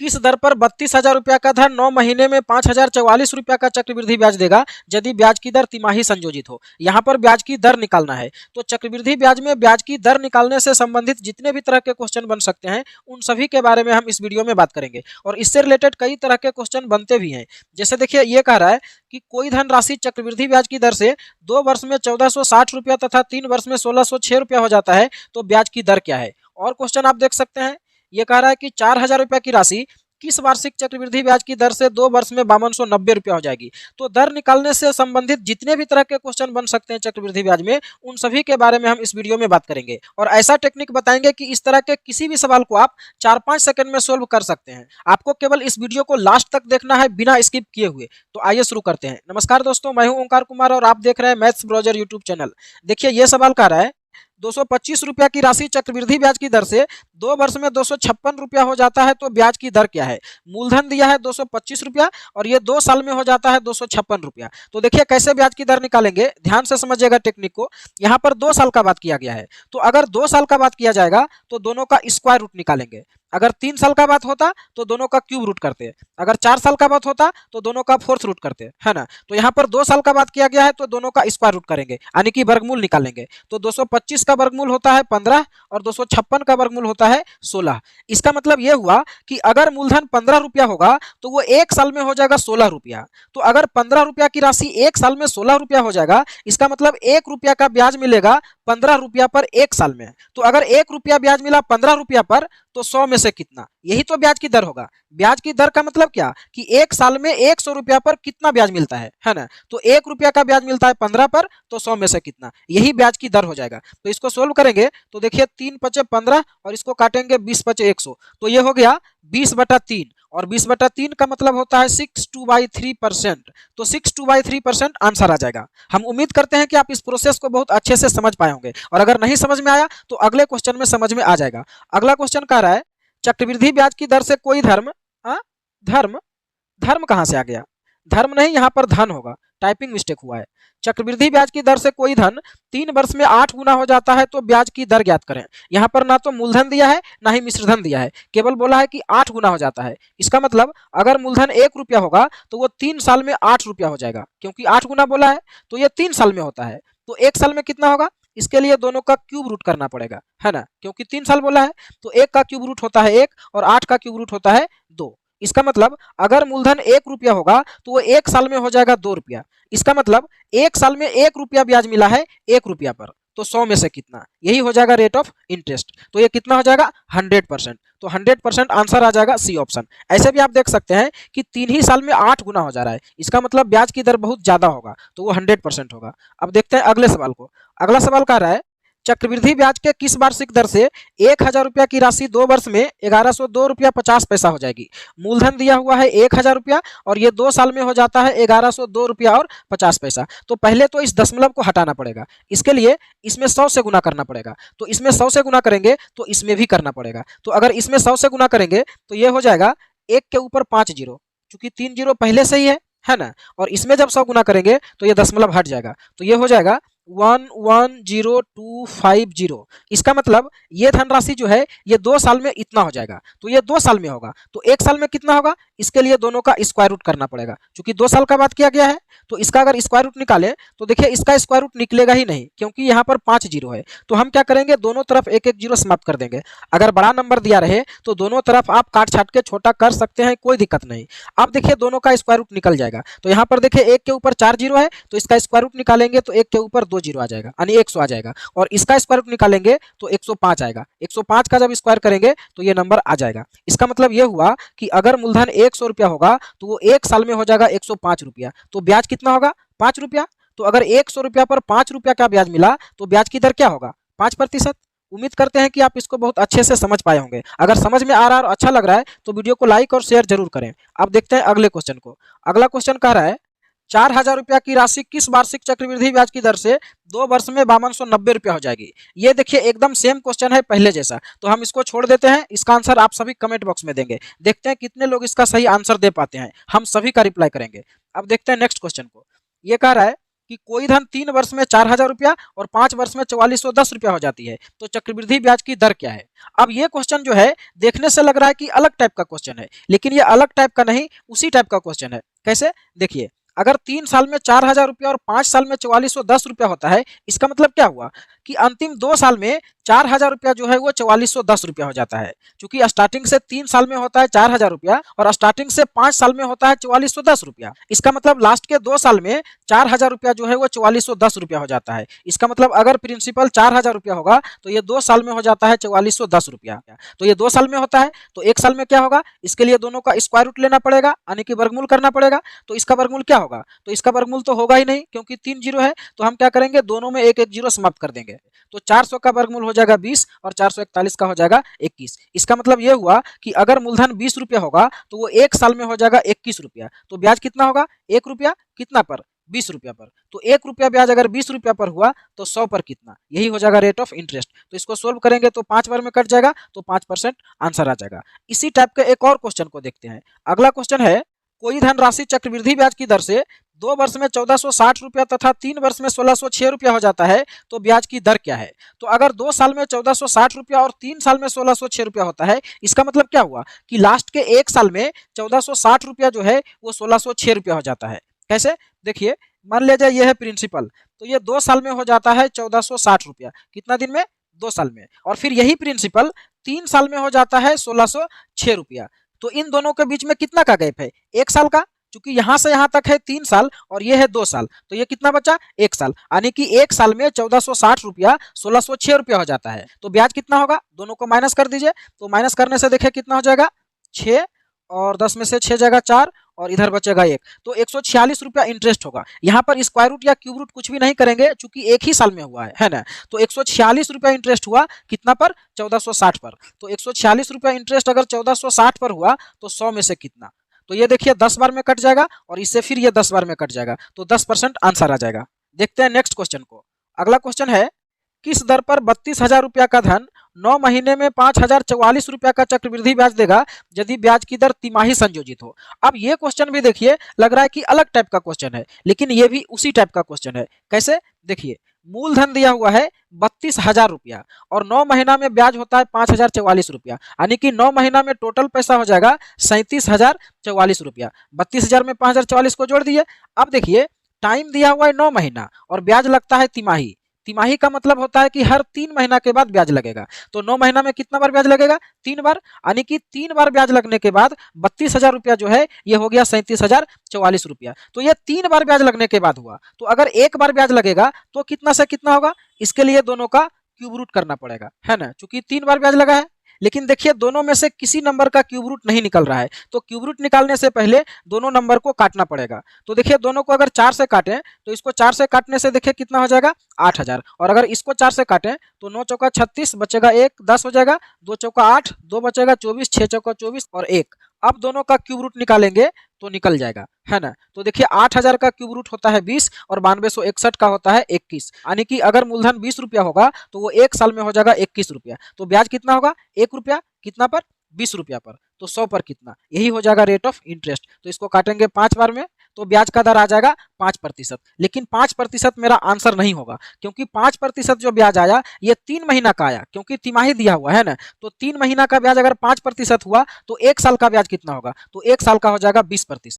किस दर पर 32,000 रुपया का धन 9 महीने में 5,044 रुपया का चक्रवृद्धि ब्याज देगा यदि ब्याज की दर तिमाही संयोजित हो। यहाँ पर ब्याज की दर निकालना है। तो चक्रवृद्धि ब्याज में ब्याज की दर निकालने से संबंधित जितने भी तरह के क्वेश्चन बन सकते हैं उन सभी के बारे में हम इस वीडियो में बात करेंगे और इससे रिलेटेड कई तरह के क्वेश्चन बनते भी हैं। जैसे देखिए ये कह रहा है कि कोई धनराशि चक्रवृद्धि ब्याज की दर से 2 वर्ष में 1460 रुपया तथा 3 वर्ष में 1606 रुपया हो जाता है तो ब्याज की दर क्या है। और क्वेश्चन आप देख सकते हैं, ये कह रहा है कि 4,000 रुपया की राशि किस वार्षिक चक्रवृद्धि ब्याज की दर से 2 वर्ष में 5290 रुपया हो जाएगी। तो दर निकालने से संबंधित जितने भी तरह के क्वेश्चन बन सकते हैं चक्रवृद्धि ब्याज में उन सभी के बारे में हम इस वीडियो में बात करेंगे और ऐसा टेक्निक बताएंगे कि इस तरह के किसी भी सवाल को आप 4-5 सेकंड में सोल्व कर सकते हैं। आपको केवल इस वीडियो को लास्ट तक देखना है बिना स्किप किए हुए। तो आइए शुरू करते हैं। नमस्कार दोस्तों, मैं हूं ओंकार कुमार और आप देख रहे हैं मैथ्स ब्राउज़र यूट्यूब चैनल। देखिए ये सवाल कह रहा है 225 रुपया की राशि चक्रवृद्धि ब्याज की दर से 2 वर्ष में 256 रुपया हो जाता है तो ब्याज की दर क्या है। मूलधन दिया है 225 रुपया और ये 2 साल में हो जाता है 256 रुपया। तो देखिए कैसे ब्याज की दर निकालेंगे, ध्यान से समझिएगा टेक्निक को। यहाँ पर 2 साल का बात किया गया है, तो अगर 2 साल का बात किया जाएगा तो दोनों का स्क्वायर रूट निकालेंगे। अगर 3 साल का बात होता तो दोनों का क्यूब रूट करते हैं। अगर 4 साल का बात होता तो दोनों का फोर्थ रूट करते हैं, है ना। तो यहाँ पर 2 साल का बात किया गया है तो दोनों का स्क्वायर रूट करेंगे यानी कि वर्गमूल निकालेंगे। तो 225 का वर्गमूल होता है 15 और 256 का वर्गमूल होता है 16। इसका मतलब ये हुआ कि अगर मूलधन 15 रुपया होगा तो वो 1 साल में हो जाएगा 16 रुपया। तो अगर 15 रुपया की राशि 1 साल में 16 रुपया हो जाएगा, इसका मतलब 1 रुपया का ब्याज मिलेगा 15 रुपया पर 1 साल में। तो अगर 1 रुपया ब्याज मिला 15 रुपया पर तो 100 में से कितना, यही तो ब्याज की दर होगा। ब्याज की दर का मतलब क्या कि 1 साल में 100 रुपया पर कितना ब्याज मिलता है ना। तो 1 रुपया का ब्याज मिलता है 15 पर, तो 100 में से कितना, यही ब्याज की दर हो जाएगा। तो इसको सोल्व करेंगे तो देखिए 3 पचे 15 और इसको काटेंगे 20 पचे 100, तो ये हो गया 20/3 और 20/3 का मतलब होता है 62/3%। तो 62/3% आंसर आ जाएगा। हम उम्मीद करते हैं कि आप इस प्रोसेस को बहुत अच्छे से समझ पाए होंगे और अगर नहीं समझ में आया तो अगले क्वेश्चन में समझ में आ जाएगा। अगला क्वेश्चन कह रहा है चक्रवृद्धि ब्याज की दर से कोई धर्म धर्म धर्म कहां से आ गया, धर्म नहीं, यहाँ पर धन होगा, टाइपिंग मिस्टेक हुआ है। चक्रवृद्धि ब्याज की दर से कोई धन 3 वर्ष में 8 गुना हो जाता है तो ब्याज की दर ज्ञात करें। यहाँ पर ना तो मूलधन दिया है ना ही मिश्रधन दिया है, केवल बोला है कि 8 गुना हो जाता है। इसका मतलब अगर मूलधन 1 रुपया होगा तो वो 3 साल में 8 रुपया हो जाएगा, क्योंकि 8 गुना बोला है तो ये 3 साल में होता है। तो 1 साल में कितना होगा, इसके लिए दोनों का क्यूब रूट करना पड़ेगा, है ना, क्योंकि 3 साल बोला है। तो 1 का क्यूब रूट होता है 1 और 8 का क्यूब रूट होता है 2। इसका मतलब अगर मूलधन 1 रुपया होगा तो वो 1 साल में हो जाएगा 2 रुपया। इसका मतलब 1 साल में 1 रुपया ब्याज मिला है 1 रुपया पर, तो 100 में से कितना, यही हो जाएगा रेट ऑफ इंटरेस्ट। तो ये कितना हो जाएगा 100%। तो 100% आंसर आ जाएगा सी ऑप्शन। ऐसे भी आप देख सकते हैं कि 3 ही साल में 8 गुना हो जा रहा है, इसका मतलब ब्याज की दर बहुत ज्यादा होगा, तो वो 100% होगा। अब देखते हैं अगले सवाल को। अगला सवाल कह रहा है चक्रवृद्धि ब्याज के किस वार्षिक दर से 1,000 रुपया की राशि 2 वर्ष में 1102 रुपया 50 पैसा हो जाएगी। मूलधन दिया हुआ है 1,000 रुपया और ये 2 साल में हो जाता है 1102 रुपया और 50 पैसा। तो पहले तो इस दशमलव को हटाना पड़ेगा, इसके लिए इसमें 100 से गुना करना पड़ेगा। तो इसमें 100 से गुना करेंगे तो इसमें भी करना पड़ेगा। तो अगर इसमें 100 से गुना करेंगे तो ये हो जाएगा 1 के ऊपर 5 जीरो, चूंकि 3 जीरो पहले से ही है ना, और इसमें जब 100 गुना करेंगे तो ये दशमलव हट जाएगा, तो ये हो जाएगा 110,250। इसका मतलब ये धनराशि जो है ये 2 साल में इतना हो जाएगा, तो ये 2 साल में होगा। तो 1 साल में कितना होगा, इसके लिए दोनों का स्क्वायर रूट करना पड़ेगा। क्योंकि 2 साल का बात किया गया है तो इसका अगर स्क्वायर रूट निकालें तो देखिए इसका स्क्वायर रूट निकलेगा ही नहीं, क्योंकि यहाँ पर 5 जीरो है। तो हम क्या करेंगे, दोनों तरफ 1-1 जीरो समाप्त कर देंगे। अगर बड़ा नंबर दिया रहे तो दोनों तरफ आप काट छाट के छोटा कर सकते हैं, कोई दिक्कत नहीं। अब देखिए दोनों का स्क्वायर रूट निकल जाएगा। तो यहाँ पर देखिए 1 के ऊपर 4 जीरो है तो इसका स्क्वायर रूट निकालेंगे तो 1 के ऊपर 2 जीरो आ जाएगा, यानी 100 आ जाएगा। और इसका स्क्वायर रूट निकालेंगे तो 105 आएगा। 105 का जब स्क्वायर करेंगे तो ये नंबर आ जाएगा। इसका मतलब ये हुआ कि अगर मूलधन 100 रुपया होगा तो वो 1 साल में हो जाएगा 105 रुपया। तो ब्याज कितना होगा, 5 रुपया। तो अगर 100 रुपया पर 5 रुपया का ब्याज मिला तो ब्याज की दर क्या होगा, 5%। उम्मीद करते हैं कि आप इसको बहुत अच्छे से समझ पाए होंगे। अगर समझ में आ रहा है और अच्छा लग रहा है तो वीडियो को लाइक और शेयर जरूर करें। अब देखते हैं अगले क्वेश्चन को। अगला क्वेश्चन कह रहा है 4,000 रुपया की राशि किस वार्षिक चक्रवृद्धि ब्याज की दर से 2 वर्ष में 5290 रुपया हो जाएगी। ये देखिए एकदम सेम क्वेश्चन है पहले जैसा, तो हम इसको छोड़ देते हैं। इसका आंसर आप सभी कमेंट बॉक्स में देंगे, देखते हैं कितने लोग इसका सही आंसर दे पाते हैं। हम सभी का रिप्लाई करेंगे। अब देखते हैं नेक्स्ट क्वेश्चन को। ये कह रहा है कि कोई धन 3 वर्ष में 4,000 रुपया और 5 वर्ष में 4410 रुपया हो जाती है, तो चक्रवृद्धि ब्याज की दर क्या है। अब ये क्वेश्चन जो है देखने से लग रहा है कि अलग टाइप का क्वेश्चन है, लेकिन ये अलग टाइप का नहीं, उसी टाइप का क्वेश्चन है। कैसे, देखिए, अगर 3 साल में 4,000 रुपया और 5 साल में 4410 रुपया होता है, इसका मतलब क्या हुआ कि अंतिम 2 साल में 4,000 रुपया जो है वो 4410 रुपया हो जाता है। क्योंकि स्टार्टिंग से 3 साल में होता है 4,000 रुपया और स्टार्टिंग से 5 साल में होता है 4410 रुपया। इसका मतलब लास्ट के 2 साल में 4,000 रुपया जो है वो 4410 रुपया हो जाता है। इसका मतलब अगर प्रिंसिपल 4,000 रुपया होगा तो ये 2 साल में हो जाता है 4410 रुपया। तो ये 2 साल में होता है, तो 1 साल में क्या होगा, इसके लिए दोनों का स्क्वायर रूट लेना पड़ेगा, यानी कि वर्गमूल करना पड़ेगा। तो इसका वर्गमूल क्या होगा, तो इसका वर्गमूल तो होगा ही नहीं, क्योंकि 3 जीरो है, तो हम क्या करेंगे, दोनों में एक एक जीरो समाप्त कर देंगे। तो 400 का वर्गमूल हो जाएगा 20 और 441 का हो जाएगा 21। इसका मतलब ये हुआ कि अगर मूलधन 20 रुपया होगा तो वो 1 साल में हो जाएगा 21 रुपया। तो ब्याज कितना होगा, 1 रुपया कितना पर, 20 रुपया पर। तो 1 रुपया ब्याज अगर 20 रुपया पर हुआ तो 100 पर कितना, यही हो जाएगा रेट ऑफ इंटरेस्ट। तो इसको सोल्व करेंगे तो 5 बार में कट जाएगा, तो 5% आंसर आ जाएगा। इसी टाइप के एक और क्वेश्चन को देखते हैं। अगला क्वेश्चन है, कोई धनराशि चक्रवृद्धि ब्याज की दर से 2 वर्ष में 1460 रुपया तथा 3 वर्ष में 1606 रुपया हो जाता है, तो ब्याज की दर क्या है। तो अगर 2 साल में 1460 रुपया और 3 साल में 1606 रुपया होता है, इसका मतलब क्या हुआ कि लास्ट के 1 साल में 1460 रुपया जो है वो 1606 रुपया हो जाता है। कैसे, देखिए, मान लीजिए ये है प्रिंसिपल, तो ये 2 साल में हो जाता है 1460 रुपया, कितना दिन में, 2 साल में। और फिर यही प्रिंसिपल 3 साल में हो जाता है 1606 रुपया। तो इन दोनों के बीच में कितना का गैप है, 1 साल का। क्योंकि यहां से यहां तक है 3 साल और ये है 2 साल, तो ये कितना बचा, 1 साल, यानी कि 1 साल में 1460 रुपया 1606 रुपया हो जाता है। तो ब्याज कितना होगा, दोनों को माइनस कर दीजिए। तो माइनस करने से देखिए कितना हो जाएगा, 6 और 10 में से 6 जाएगा 4 और इधर बचेगा 1, तो 146 रुपया इंटरेस्ट होगा। यहाँ पर स्क्वायर रूट या क्यूब रूट कुछ भी नहीं करेंगे, चूंकि एक ही साल में हुआ है ना। तो 146 रुपया इंटरेस्ट हुआ कितना पर, 1460 पर। तो 146 रुपया इंटरेस्ट अगर 1460 पर हुआ तो 100 में से कितना, तो ये देखिए 10 बार में कट जाएगा और इससे फिर ये 10 बार में कट जाएगा, तो 10% आंसर आ जाएगा। देखते हैं नेक्स्ट क्वेश्चन को। अगला क्वेश्चन है, किस दर पर 32,000 रुपया का धन 9 महीने में 5,044 रुपया का चक्रवृद्धि ब्याज देगा यदि ब्याज की दर तिमाही संयोजित हो। अब ये क्वेश्चन भी देखिए लग रहा है कि अलग टाइप का क्वेश्चन है, लेकिन ये भी उसी टाइप का क्वेश्चन है। कैसे, देखिए, मूलधन दिया हुआ है 32,000 रुपया और 9 महीना में ब्याज होता है 5,044 रुपया, यानी कि 9 महीना में टोटल पैसा हो जाएगा 37,044 रुपया। 32,000 में 5,044 को जोड़ दिए। अब देखिए, टाइम दिया हुआ है 9 महीना और ब्याज लगता है तिमाही। तिमाही का मतलब होता है कि हर 3 महीना के बाद ब्याज लगेगा। तो 9 महीना में कितना बार ब्याज लगेगा, 3 बार, यानी कि 3 बार ब्याज लगने के बाद 32,000 रुपया जो है ये हो गया 37,044 रुपया। तो ये 3 बार ब्याज लगने के बाद हुआ। तो अगर 1 बार ब्याज लगेगा तो कितना से कितना होगा, इसके लिए दोनों का क्यूब रूट करना पड़ेगा, है ना, क्योंकि 3 बार ब्याज लगा है। लेकिन देखिए दोनों में से किसी नंबर का क्यूब रूट नहीं निकल रहा है, तो क्यूब रूट निकालने से पहले दोनों नंबर को काटना पड़ेगा। तो देखिए दोनों को अगर 4 से काटें तो इसको 4 से काटने से देखिए कितना हो जाएगा, 8,000। और अगर इसको 4 से काटें तो 9 चौका 36 बचेगा 1, 10 हो जाएगा, 2 चौका 8, 2 बचेगा 24, 6 चौका 24 और 1। अब दोनों का क्यूब रूट निकालेंगे तो निकल जाएगा, है ना। तो देखिए 8,000 का क्यूब रूट होता है 20 और 9261 का होता है 21, यानी कि अगर मूलधन 20 रुपया होगा तो वो 1 साल में हो जाएगा 21 रुपया। तो ब्याज कितना होगा, 1 रुपया कितना पर, 20 रुपया पर, तो 100 पर कितना, यही हो जाएगा रेट ऑफ इंटरेस्ट। तो इसको काटेंगे 5 बार में तो ब्याज का दर आ जाएगा 5%। लेकिन 5% मेरा आंसर नहीं होगा, क्योंकि 5% जो ब्याज आया ये 3 महीना का आया, क्योंकि तिमाही दिया हुआ है ना। तो 3 महीना का ब्याज अगर 5% हुआ तो 1 साल का ब्याज कितना होगा, तो 1 साल का हो जाएगा 20%।